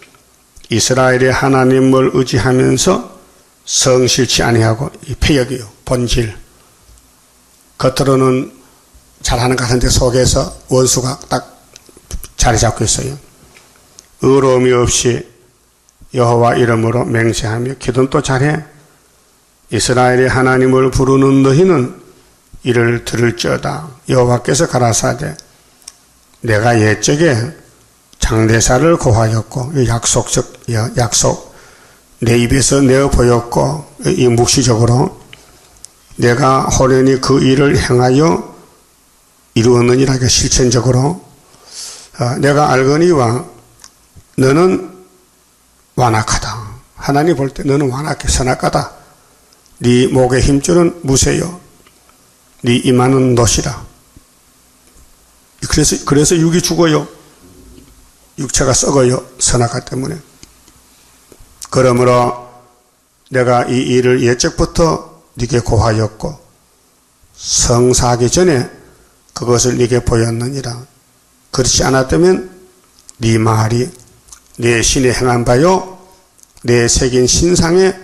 [SPEAKER 1] 이스라엘의 하나님을 의지하면서 성실치 아니하고 이 패역이요. 본질. 겉으로는 잘하는 것 같은데 속에서 원수가 딱 자리 잡고 있어요. 의로움이 없이 여호와 이름으로 맹세하며 기도는 또 잘해. 이스라엘의 하나님을 부르는 너희는 이를 들을지어다. 여호와께서 가라사대 내가 옛적에 장대사를 고하였고 약속 내 입에서 내어 보였고 이 묵시적으로 내가 호련히 그 일을 행하여 이루었느니라. 실천적으로 내가 알거니와 너는 완악하다. 하나님 볼 때 너는 완악해 선악하다. 네 목의 힘줄은 무쇠요. 네 임하는 노시라. 그래서 육이 죽어요. 육체가 썩어요. 선악과 때문에. 그러므로 내가 이 일을 예적부터 네게 고하였고 성사하기 전에 그것을 네게 보였느니라. 그렇지 않았다면 네 말이 내 신에 행한 바요 내 새긴 신상에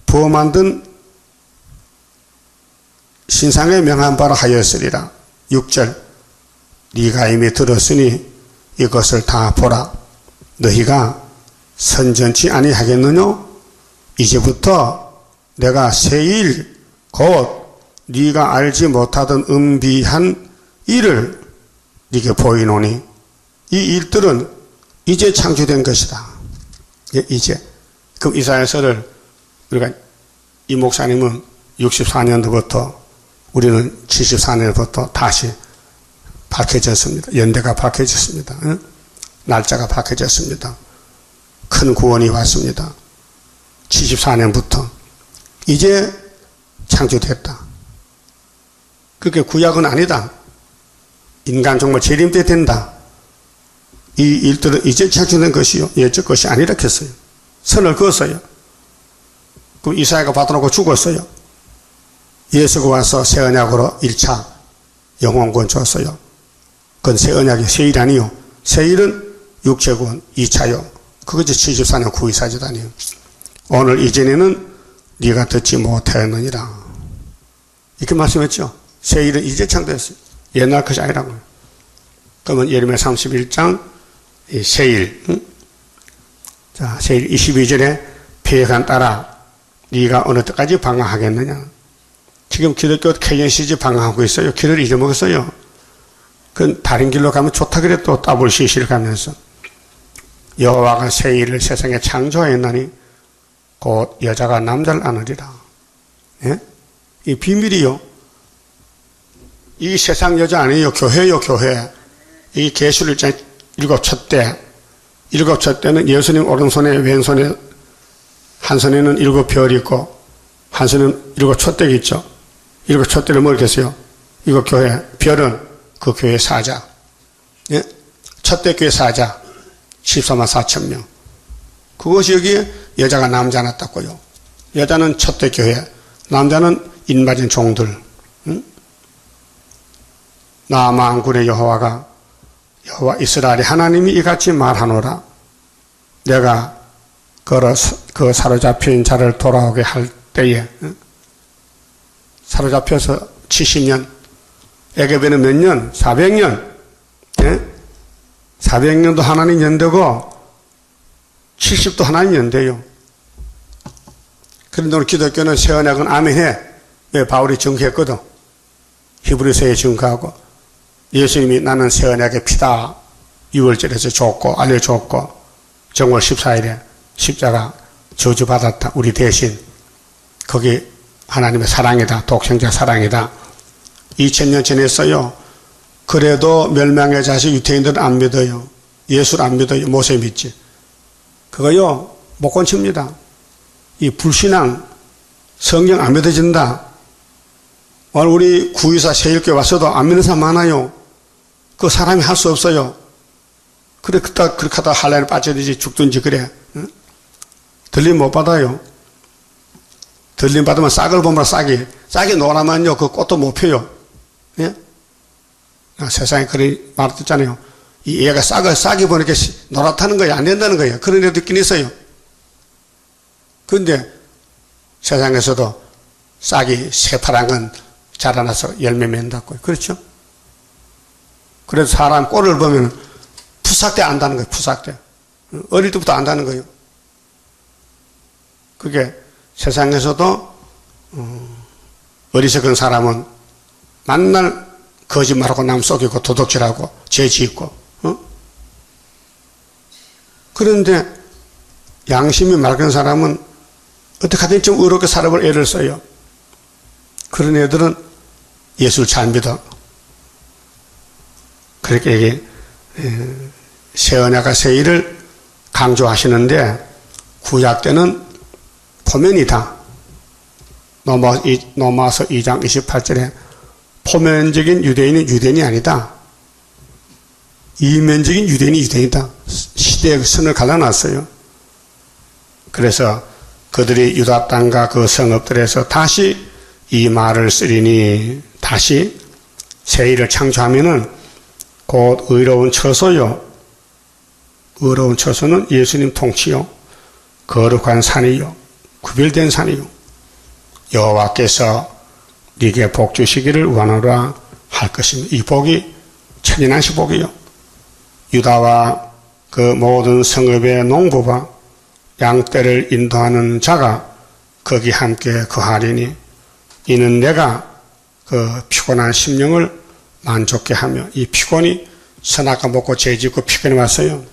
[SPEAKER 1] 부어 만든 신상에 명한 바로 하였으리라. 6절 네가 이미 들었으니 이것을 다 보라. 너희가 선전치 아니하겠느냐? 이제부터 내가 새 일 곧 네가 알지 못하던 은비한 일을 네게 보이노니 이 일들은 이제 창조된 것이다. 이제. 그럼 이사야서를 우리가 이 목사님은 64년도부터 우리는 74년부터 다시 밝혀졌습니다. 연대가 밝혀졌습니다. 날짜가 밝혀졌습니다. 큰 구원이 왔습니다. 74년부터 이제 창조됐다. 그게 구약은 아니다. 인간 정말 재림 때 된다. 이 일들은 이제 창조된 것이요 예적 것이 아니라 했어요. 선을 그었어요. 그럼 이사야가 받아놓고 죽었어요. 예수가 와서 새 언약으로 1차 영원권 줬어요. 그건 새 언약이 새 일 아니요. 새 일은 육체구원 2차요. 그것이 74년 구의사제단이에요. 오늘 이전에는 네가 듣지 못하였느니라. 이렇게 말씀했죠. 새 일은 이제 창조됐어요. 옛날 것이 아니라고요. 그러면 예레미야 31장 새 일. 자, 새 일 22절에 계획안 따라 네가 어느 때까지 방황하겠느냐. 지금 기독교 KNCG 방황하고 있어요. 길을 잊어먹었어요. 그건 다른 길로 가면 좋다 그래 또 더블 CC를 가면서 여호와가 새 일을 세상에 창조하였나니 곧 여자가 남자를 안으리라. 예? 이 비밀이요. 이 세상 여자 아니에요. 교회요, 교회. 이 계시록 1장 7촛대. 7촛대는 예수님 오른손에 왼손에 한 손에는 7별 있고 한 손에는 7촛대가 있죠. 7촛대를 뭘 겠어요? 이거 교회. 별은 그 교회 사자. 예? 촛대 교회 사자. 14만 4천 명. 그것이 여기에 여자가 남자 낳았다고요. 여자는 촛대 교회. 남자는 인맞은 종들. 응? 나 만군의 여호와 이스라엘의 하나님이 이같이 말하노라. 내가 그 사로잡힌 자를 돌아오게 할 때에 사로잡혀서 70년 애굽에는 몇 년? 400년. 예? 400년도 하나님 연대고 70도 하나님 연대요. 그런데 오늘 기독교는 새 언약은 아멘해. 왜? 바울이 증거했거든. 히브리서에 증거하고 예수님이 나는 새 언약의 피다 6월절에서 줬고 알려줬고 정월 14일에 십자가 저주받았다. 우리 대신. 거기 하나님의 사랑이다. 독생자 사랑이다. 2000년 전했어요. 그래도 멸망의 자식 유태인들은 안 믿어요. 예수를 안 믿어요. 모세 믿지. 그거요 못 건칩니다. 이 불신앙 성경 안 믿어진다. 오늘 우리 구의사 세일교회 왔어도 안 믿는 사람 많아요. 그 사람이 할 수 없어요. 그렇게 하다 할례를 빠져야지 죽든지 그래. 응? 들림 못 받아요. 들림 받으면 싹을 보면 싹이 노라면요 그 꽃도 못 펴요. 예? 세상에 그런 말 듣잖아요. 이 애가 싹이 보니까 노랗다는 거예요. 안 된다는 거예요. 그런 애도 있긴 있어요. 그런데 세상에서도 싹이 새파란 건 자라나서 열매 맺는다고요. 그렇죠? 그래서 사람 꼴을 보면 푸삭대 안다는 거예요. 푸삭대. 어릴 때부터 안다는 거예요. 그게 세상에서도 어리석은 사람은 만날 거짓말하고 남 속이고 도둑질하고 죄 짓고 그런데 양심이 맑은 사람은 어떻게 하든 좀 의롭게 살아볼 애를 써요. 그런 애들은 예수를 잘 믿어. 그렇게 이게 새 언약과 새 일을 강조하시는데 구약 때는 포면이다. 로마서 2장 28절에 포면적인 유대인은 유대인이 아니다. 이면적인 유대인이 유대인이다. 시대의 선을 갈라놨어요. 그래서 그들이 유다 땅과 그 성읍들에서 다시 이 말을 쓰리니, 다시 새 일을 창조하면은 곧 의로운 처소요. 의로운 처소는 예수님 통치요. 거룩한 산이요. 구별된 산이요. 여호와께서 네게 복 주시기를 원하노라 할 것입니다. 이 복이 천인한시 복이요. 유다와 그 모든 성읍의 농부와 양떼를 인도하는 자가 거기 함께 거하리니, 이는 내가 그 피곤한 심령을 만족케 하며, 이 피곤이 선악과 먹고 죄짓고 피곤해 왔어요.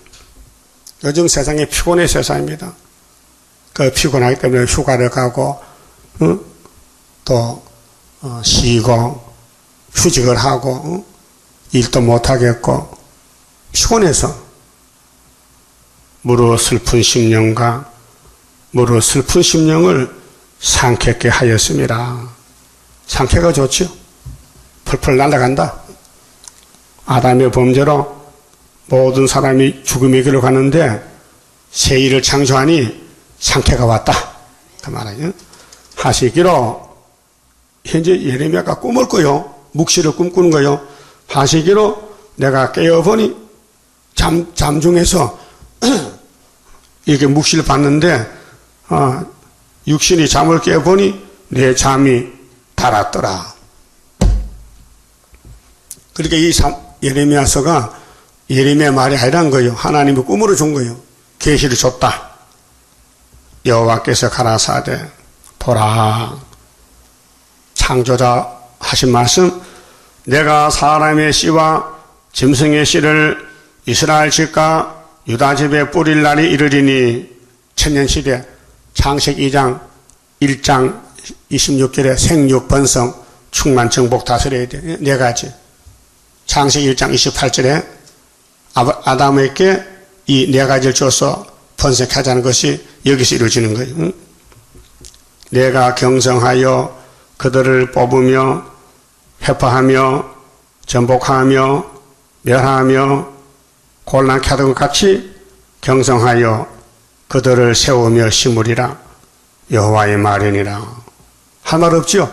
[SPEAKER 1] 요즘 세상이 피곤의 세상입니다. 그 피곤하기 때문에 휴가를 가고 또 쉬고 휴직을 하고 일도 못하겠고 피곤해서 무릇 슬픈 심령과 무릇 슬픈 심령을 상쾌케 하였습니다. 상쾌가 좋죠. 펄펄 날아간다. 아담의 범죄로 모든 사람이 죽음의 길로 가는데 새 일을 창조하니 상쾌가 왔다. 그 말이에요. 하시기로, 현재 예레미야가 꿈을 꿔요. 묵시를 꿈꾸는 거요. 하시기로 내가 깨어보니, 잠중에서 이렇게 묵시를 봤는데 육신이 잠을 깨어보니 내 잠이 달았더라. 그러니까 이 예레미야서가 예레미야 말이 아니란 거예요. 하나님이 꿈으로 준 거예요. 계시를 줬다. 여호와께서 가라사대 보라, 창조자 하신 말씀, 내가 사람의 씨와 짐승의 씨를 이스라엘 집과 유다 집에 뿌릴 날이 이르리니, 천년시대 창세기 2장 1장 26절에 생육 번성 충만 정복 다스려야 돼. 네 가지. 창세기 1장 28절에 아담에게 이 네 가지를 줘서 번성하자는 것이 여기서 이루어지는 거예요. 내가 경성하여 그들을 뽑으며 회파하며 전복하며 멸하며 곤란케 하던 것 같이 경성하여 그들을 세우며 심으리라. 여호와의 말이니라. 할 말 없지요?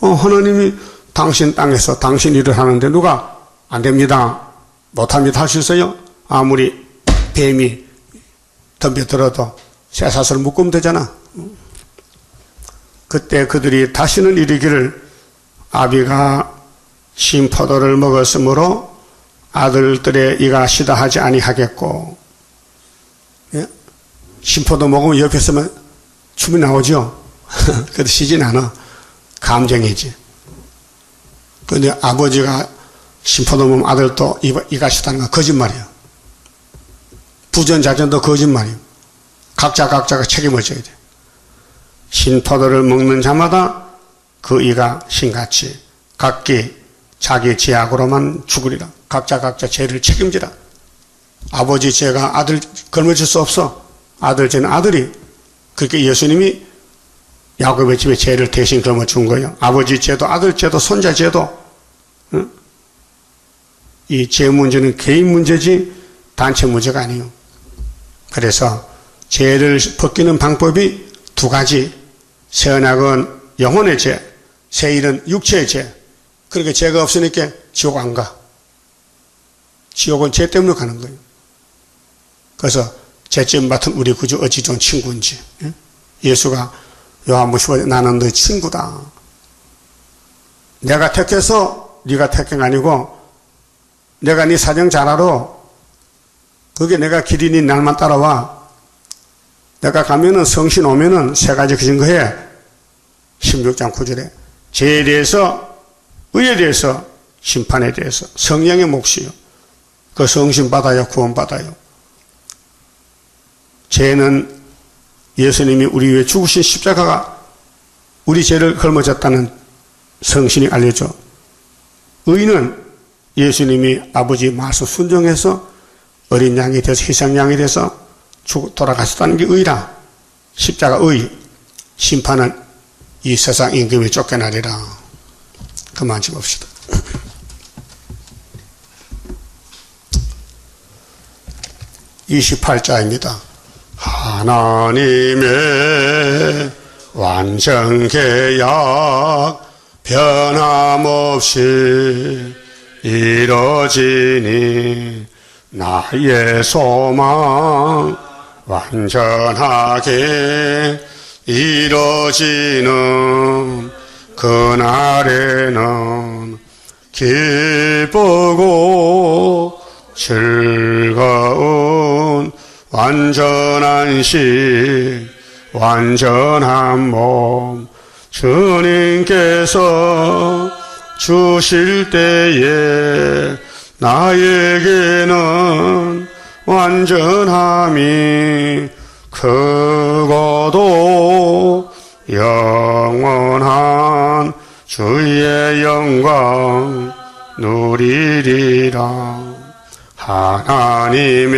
[SPEAKER 1] 하나님이 당신 땅에서 당신 일을 하는데 누가 안 됩니다, 못합니다 할 수 있어요? 아무리 뱀이 덤벼들어도 쇠사슬 묶으면 되잖아. 그때 그들이 다시는 이르기를 아비가 신포도를 먹었으므로 아들들의 이가 시다하지 아니하겠고. 예? 신포도 먹으면 옆에 서면 춤이 나오죠. 그래도 쉬진 않아. 감정이지. 그런데 아버지가 신포도 먹으면 아들도 이가 시다는 건 거짓말이야. 부전자전도 거짓말이에요. 각자가 책임을 져야 돼. 신포도를 먹는 자마다 그 이가 신같이 각기 자기 죄악으로만 죽으리라. 각자 죄를 책임지라. 아버지 죄가 아들 걸머질 수 없어. 아들 죄는 아들이. 그렇게 예수님이 야곱의 집에 죄를 대신 걸머준 거예요. 아버지 죄도 아들 죄도 손자 죄도. 응? 이 죄 문제는 개인 문제지 단체 문제가 아니에요. 그래서 죄를 벗기는 방법이 두 가지. 새 언약은 영혼의 죄, 새 일은 육체의 죄. 그렇게 죄가 없으니까 지옥 안 가. 지옥은 죄 때문에 가는 거예요. 그래서 죄점 맡은 우리 구주 어찌 좋은 친구인지. 예수가 요한복음 15절에 나는 너의 친구다. 내가 택해서 네가 택한 게 아니고 내가 네 사정 잘 알아. 그게 내가 길이니 날만 따라와. 내가 가면은 성신 오면은 세 가지 그 증거해. 16장 9절에 죄에 대해서, 의에 대해서, 심판에 대해서, 성령의 몫이요. 그 성신 받아요, 구원 받아요. 죄는 예수님이 우리 위해 죽으신 십자가가 우리 죄를 걸머졌다는 성신이 알려줘. 의는 예수님이 아버지 말씀 순종해서 어린 양이 돼서 희생양이 돼서 돌아가셨다는 게 의라. 십자가 의. 심판은 이 세상 임금이 쫓겨나리라. 그만 좀 봅시다. 28자입니다. 하나님의 완전계약 변함없이 이뤄지니 나의 소망 완전하게 이뤄지는 그날에는 기쁘고 즐거운 완전한 식 완전한 몸 주님께서 주실 때에 나에게는 완전함이 크고도 영원한 주의 영광 누리리라. 하나님의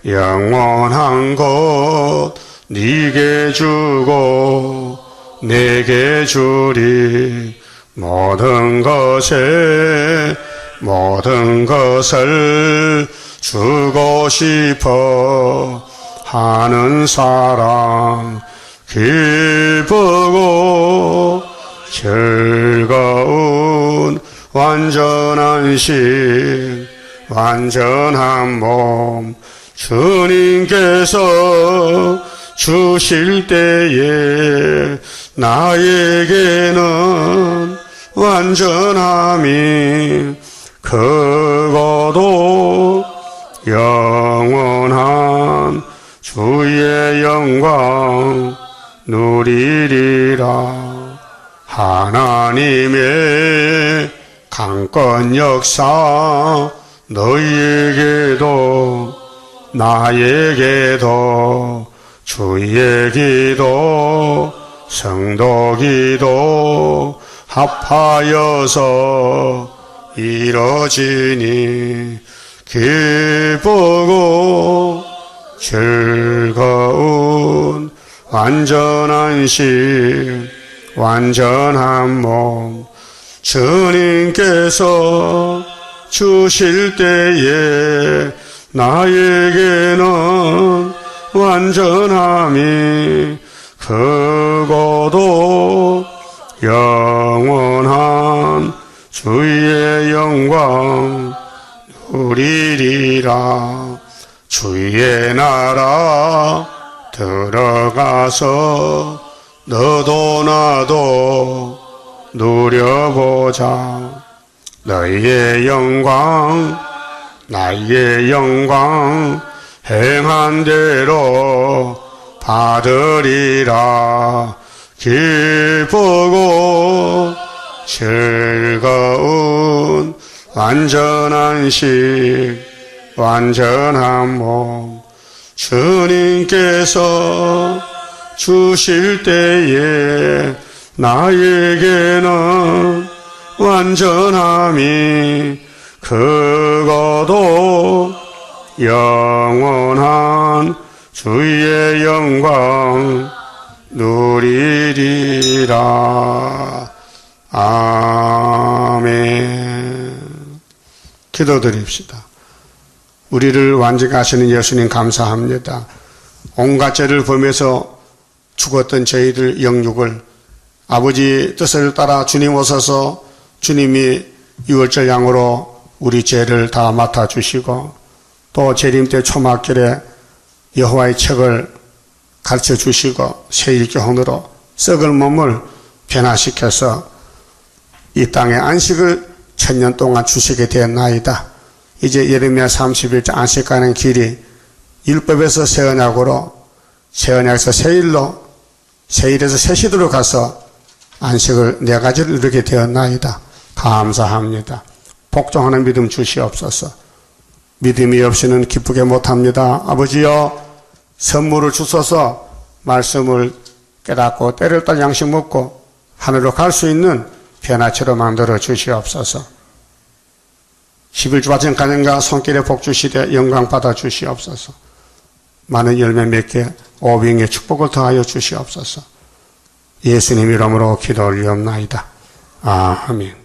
[SPEAKER 1] 영원한 것 네게 주고 내게 주리. 모든 것을 주고 싶어 하는 사랑 기쁘고 즐거운 완전한 식 완전한 몸 주님께서 주실 때에 나에게는 완전함이 크고도 영원한 주의 영광 누리리라. 하나님의 강권 역사 너희에게도 나에게도 주의 기도 성도 기도 합하여서 이뤄지니 기쁘고 즐거운 완전한 식 완전한 몸 주님께서 주실 때에 나에게는 완전함이 크고도 영원한 주의 영광 누리리라. 주의 나라 들어가서 너도 나도 누려보자. 너희의 영광 나의 영광 행한 대로 받으리라. 기쁘고 즐거운 완전한 식 완전한 몸 주님께서 주실 때에 나에게는 완전함이 크고도 영원한 주의 영광 누리리라. 아멘. 기도드립시다. 우리를 완전하시는 예수님 감사합니다. 온갖 죄를 범해서 죽었던 저희들 영육을 아버지 뜻을 따라 주님 오셔서 주님이 유월절 양으로 우리 죄를 다 맡아주시고 또 재림 때 초막절에 여호와의 책을 가르쳐 주시고 세일교훈으로 썩을 몸을 변화시켜서 이 땅의 안식을 1000년 동안 주시게 되었나이다. 이제 예레미야 31장 안식 가는 길이 율법에서 새 언약으로 새 언약에서 세일로 세일에서 새시도로 가서 안식을 4가지를 이루게 되었나이다. 감사합니다. 복종하는 믿음 주시옵소서. 믿음이 없이는 기쁘게 못합니다. 아버지여 선물을 주셔서 말씀을 깨닫고 때를 따라 양식 먹고 하늘로 갈 수 있는 변화체로 만들어 주시옵소서. 11주 과정 가정과 손길에 복 주시되 영광 받아 주시옵소서. 많은 열매 맺게 오병의 축복을 더하여 주시옵소서. 예수님 이름으로 기도 올리옵나이다. 아멘.